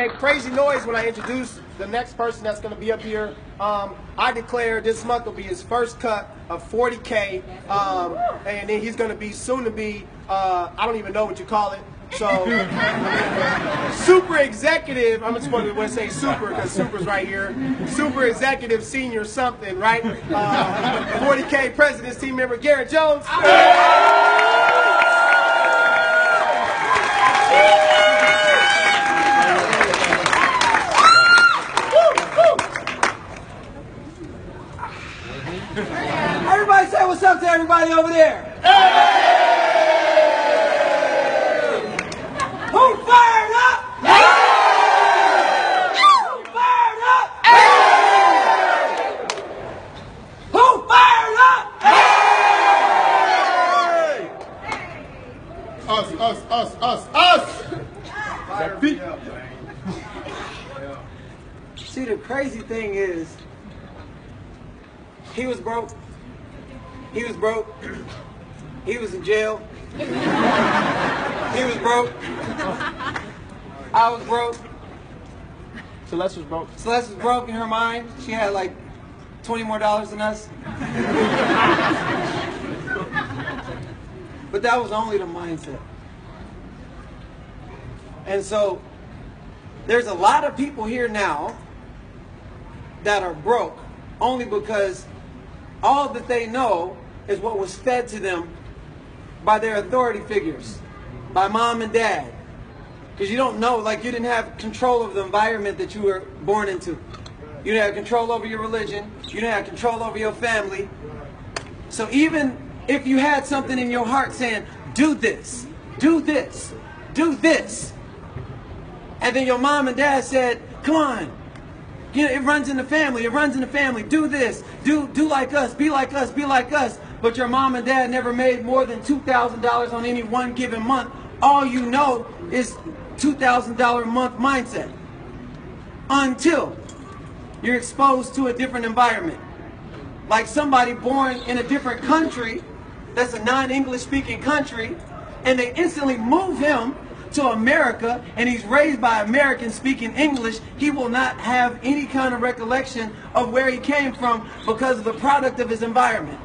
make crazy noise when I introduce the next person that's going to be up here. I declare this month will be his first cut of $40K, and then he's going to be soon to be, I don't even know what you call it. So, super executive, I'm just supposed to say super because super's right here. Super executive senior something, right? 40K president's team member Garrett Jones. Everybody say what's up to everybody over there. Who fired up? Who fired up? Who fired up? Us. See, the crazy thing is, he was broke. He was broke. He was in jail. He was broke. I was broke. Celeste was broke. Celeste was broke in her mind. She had like $20 more than us. But that was only the mindset. And so there's a lot of people here now that are broke only because all that they know is what was fed to them by their authority figures, by mom and dad. Because you don't know, like you didn't have control of the environment that you were born into. You didn't have control over your religion. You didn't have control over your family. So even if you had something in your heart saying, do this, do this, do this, and then your mom and dad said, come on, you know, it runs in the family, do this, do like us, be like us, be like us. But your mom and dad never made more than $2,000 on any one given month. All you know is $2,000 a month mindset. Until you're exposed to a different environment. Like somebody born in a different country, that's a non-English speaking country, and they instantly move him to America, and he's raised by Americans speaking English. He will not have any kind of recollection of where he came from because of the product of his environment.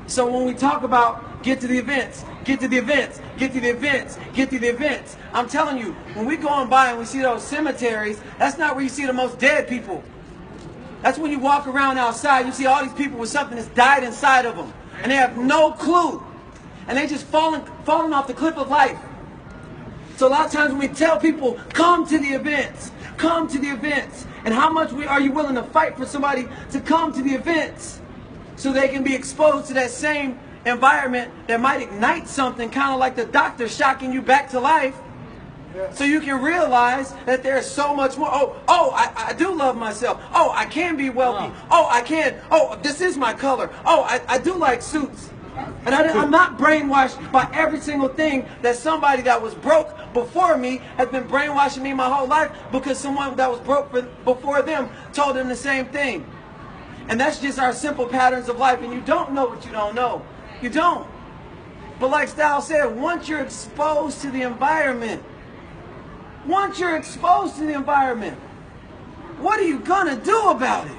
So when we talk about get to the events, get to the events, get to the events, get to the events, I'm telling you, when we go on by and we see those cemeteries, that's not where you see the most dead people. That's when you walk around outside, you see all these people with something that's died inside of them, and they have no clue, and they just falling off the cliff of life. So a lot of times when we tell people, come to the events, and how much are you willing to fight for somebody to come to the events so they can be exposed to that same environment that might ignite something, kind of like the doctor shocking you back to life, so you can realize that there's so much more. I do love myself. Oh, I can be wealthy. Oh, I can. Oh, this is my color. Oh, I do like suits. And I'm not brainwashed by every single thing that somebody that was broke before me has been brainwashing me my whole life because someone that was broke before them told them the same thing. And that's just our simple patterns of life. And you don't know what you don't know. You don't. But like Styles said, once you're exposed to the environment, what are you gonna do about it?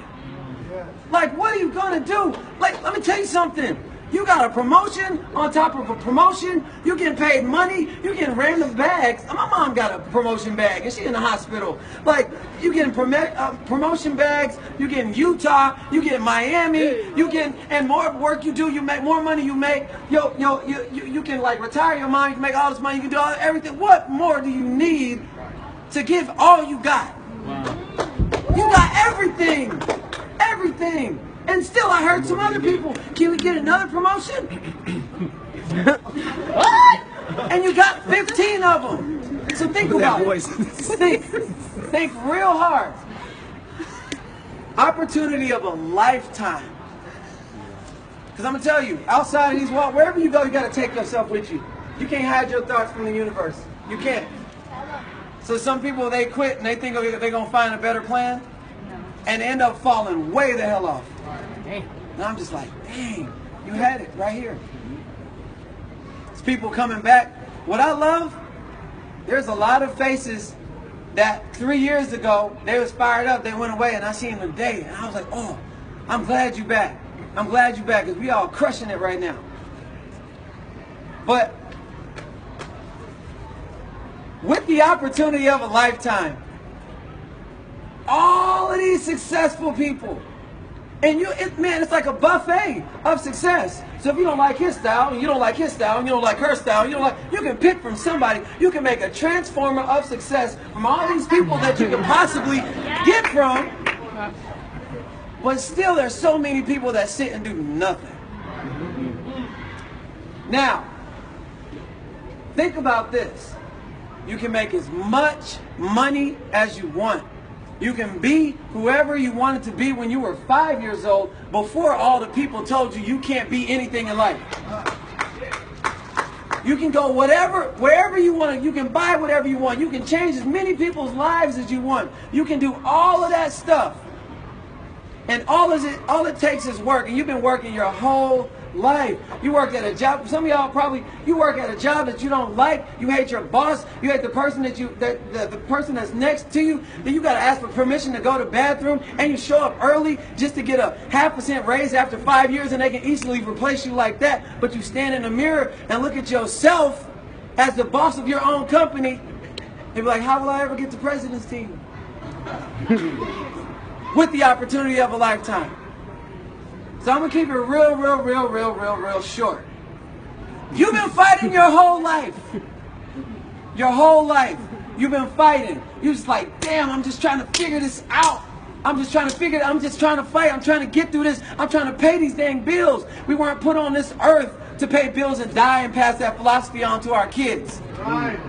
Like, what are you gonna do? Like, let me tell you something. You got a promotion on top of a promotion. You getting paid money. You getting random bags. My mom got a promotion bag and she in the hospital. Like, you getting promotion bags. You getting Utah. You getting Miami. You getting, and more work you do, you make more money. You make you can like retire your mom. You can make all this money. You can do everything. What more do you need to give all you got? You got everything. Everything. And still, I heard some other people, can we get another promotion? What? And you got 15 of them. So think about it. Think real hard. Opportunity of a lifetime. Because I'm going to tell you, outside of these walls, wherever you go, you got to take yourself with you. You can't hide your thoughts from the universe. You can't. So some people, they quit and they think they're going to find a better plan and end up falling way the hell off. And I'm just like, dang, you had it right here. It's people coming back. What I love, there's a lot of faces that 3 years ago, they was fired up, they went away, and I seen them today, and I was like, oh, I'm glad you back. I'm glad you back, because we all crushing it right now. But with the opportunity of a lifetime, all of these successful people, and man, it's like a buffet of success. So if you don't like his style, and you don't like his style, and you don't like her style, you can pick from somebody. You can make a transformer of success from all these people that you can possibly get from. But still, there's so many people that sit and do nothing. Now, think about this. You can make as much money as you want. You can be whoever you wanted to be when you were 5 years old, before all the people told you you can't be anything in life. You can go wherever you want. You can buy whatever you want. You can change as many people's lives as you want. You can do all of that stuff. And all it takes is work. And you've been working your whole life. You work at a job. Some of y'all probably, you work at a job that you don't like. You hate your boss. You hate the person the person that's next to you. Then you got to ask for permission to go to the bathroom, and you show up early just to get a 0.5% raise after 5 years, and they can easily replace you like that. But you stand in the mirror and look at yourself as the boss of your own company and be like, how will I ever get to president's team? With the opportunity of a lifetime. So I'm going to keep it real short. You've been fighting your whole life. Your whole life. You've been fighting. You're just like, damn, I'm just trying to figure this out. I'm just trying to fight. I'm trying to get through this. I'm trying to pay these dang bills. We weren't put on this earth to pay bills and die and pass that philosophy on to our kids. Right.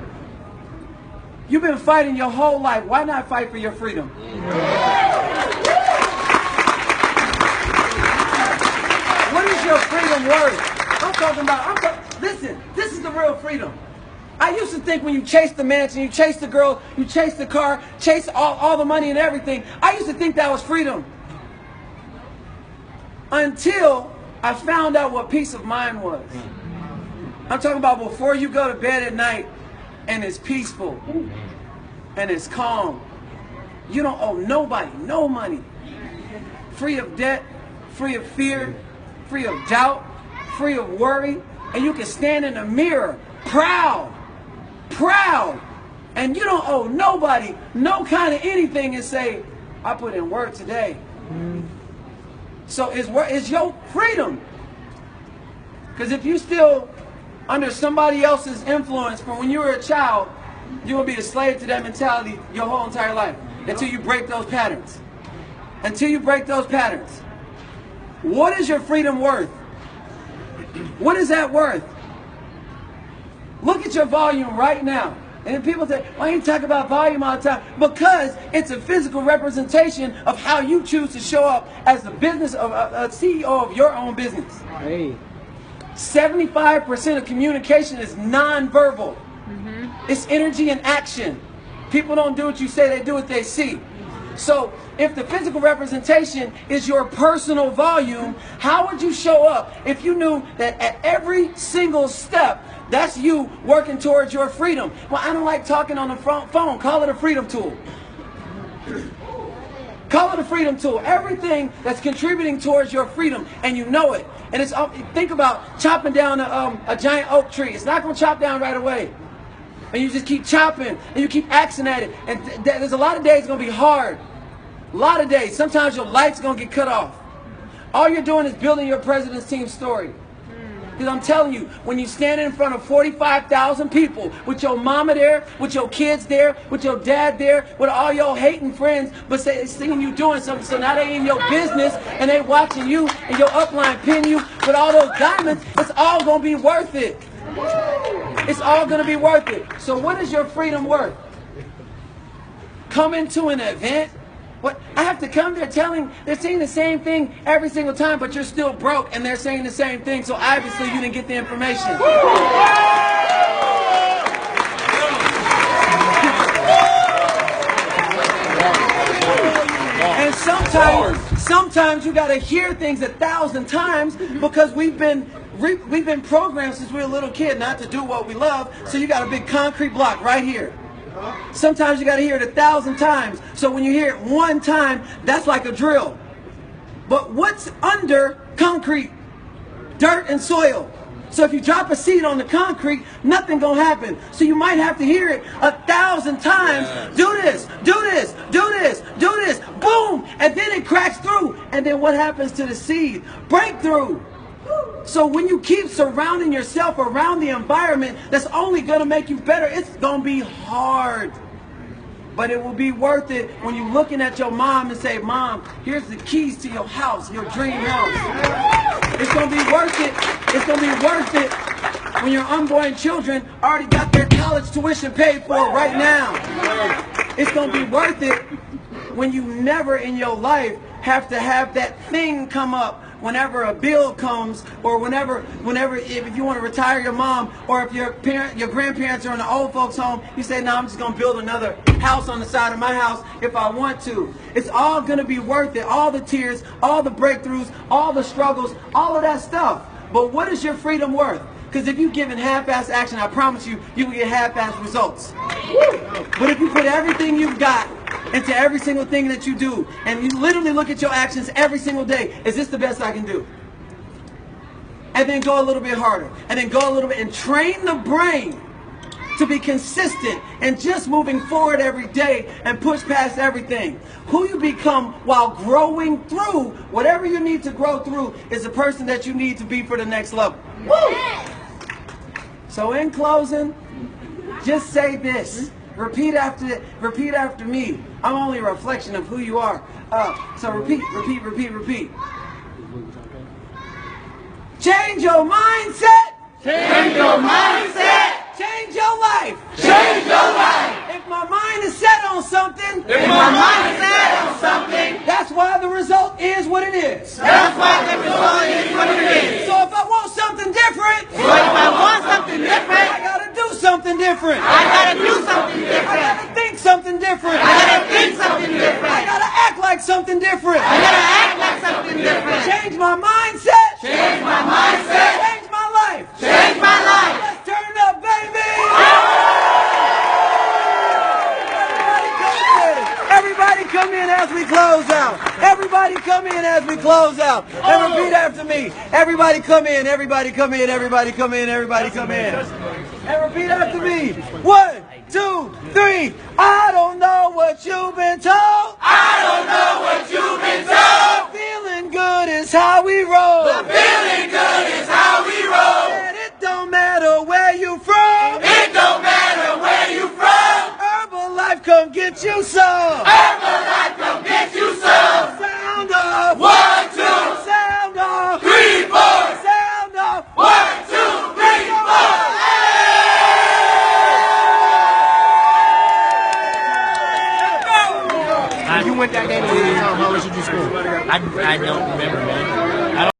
You've been fighting your whole life. Why not fight for your freedom? What is your freedom worth? I'm talking about, listen, this is the real freedom. I used to think when you chase the mansion, you chase the girl, you chase the car, chase all the money and everything, I used to think that was freedom. Until I found out what peace of mind was. I'm talking about before you go to bed at night and it's peaceful and it's calm. You don't owe nobody no money. Free of debt, free of fear, free of doubt, free of worry, and you can stand in the mirror proud, and you don't owe nobody no kind of anything and say, I put in work today. So it's your freedom. Because if you still under somebody else's influence from when you were a child, you will be a slave to that mentality your whole entire life until you break those patterns. Until you break those patterns. What is your freedom worth? What is that worth? Look at your volume right now. And then people say, why you talk about volume all the time? Because it's a physical representation of how you choose to show up as the business of a CEO of your own business. Hey. 75% of communication is nonverbal. It's energy and action. People don't do what you say, they do what they see. So if the physical representation is your personal volume, how would you show up if you knew that at every single step, that's you working towards your freedom? Well, I don't like talking on the phone. Call it a freedom tool. Call it a freedom tool. Everything that's contributing towards your freedom, and you know it. And it's think about chopping down a giant oak tree. It's not going to chop down right away. And you just keep chopping, and you keep axing at it. And there's a lot of days it's going to be hard. A lot of days. Sometimes your life's going to get cut off. All you're doing is building your president's team story. Because I'm telling you, when you stand in front of 45,000 people, with your mama there, with your kids there, with your dad there, with all your hating friends, but seeing you doing something, so now they in your business, and they watching you, and your upline pin you with all those diamonds, it's all going to be worth it. It's all going to be worth it. So what is your freedom worth? Coming to an event? What? I have to come there they're saying the same thing every single time, but you're still broke, and they're saying the same thing, so obviously you didn't get the information. And sometimes you got to hear things 1,000 times because we've been programmed since we were a little kid not to do what we love, so you got a big concrete block right here. Sometimes you got to hear it 1,000 times. So when you hear it one time, that's like a drill. But what's under concrete? Dirt and soil. So if you drop a seed on the concrete, nothing gonna happen. So you might have to hear it 1,000 times. Yes. Do this, do this, do this, do this. Boom! And then it cracks through. And then what happens to the seed? Breakthrough. So when you keep surrounding yourself around the environment that's only gonna make you better, it's gonna be hard. But it will be worth it when you're looking at your mom and say, Mom, here's the keys to your house, your dream house. It's going to be worth it. It's going to be worth it when your unborn children already got their college tuition paid for right now. It's going to be worth it when you never in your life have to have that thing come up whenever a bill comes, or whenever if you want to retire your mom, or if your grandparents are in the old folks home, you say, no, I'm just going to build another house on the side of my house if I want to. It's all going to be worth it. All the tears, all the breakthroughs, all the struggles, all of that stuff. But what is your freedom worth? Because if you're giving half-ass action, I promise you, you will get half-ass results. But if you put everything you've got into every single thing that you do, and you literally look at your actions every single day, is this the best I can do? And then go a little bit harder, and then go a little bit, and train the brain to be consistent and just moving forward every day and push past everything. Who you become while growing through whatever you need to grow through is the person that you need to be for the next level. Woo! So in closing, just say this. Repeat after me. I'm only a reflection of who you are. So repeat. Change your mindset. Change your mindset. Change your life. Change your life. If my mind is set on something, that's why the result is what it is. That's why the result is what it is. So if I want something different, I gotta do something different. I gotta do something different. I gotta think something different. I gotta think something different. I gotta act like something different. I gotta act like something different. Change my mindset. Change my mindset. Change my life. Change my life. Let's turn up, baby. Everybody come in as we close out. Everybody come in as we close out. And repeat after me. Everybody come in. Everybody come in. Everybody come in. Everybody come in. And repeat after me. 1, 2, 3. I don't know what you've been told. I don't know what you've been told. Feeling good is how we roll. The feeling good is how we roll. And it don't matter where you from. It don't matter where you from. Herbalife come get you some. Herbalife come get you some. Sound off. 1, 2, Sound off. 3, 4. Sound off. 1, 2, 3, 4. You went that game and how much did you score? I don't remember, man.